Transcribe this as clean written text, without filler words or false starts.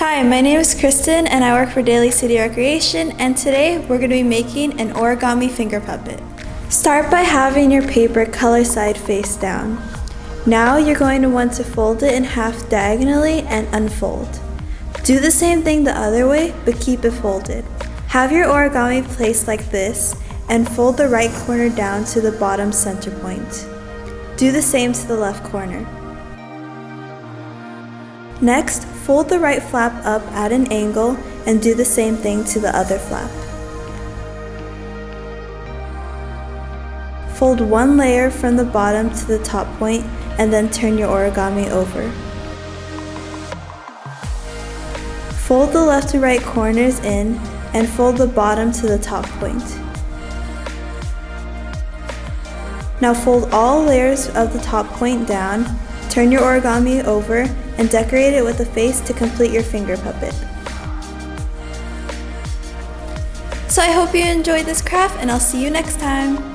Hi, my name is Kristen and I work for Daly City Recreation, and today we're going to be making an origami finger puppet. Start by having your paper color side face down. Now you're going to want to fold it in half diagonally and unfold. Do the same thing the other way, but keep it folded. Have your origami placed like this and fold the right corner down to the bottom center point. Do the same to the left corner. Next, fold the right flap up at an angle and do the same thing to the other flap. Fold one layer from the bottom to the top point and then turn your origami over. Fold the left to right corners in and fold the bottom to the top point. Now fold all layers of the top point down, turn your origami over, and decorate it with a face to complete your finger puppet. So I hope you enjoyed this craft, and I'll see you next time!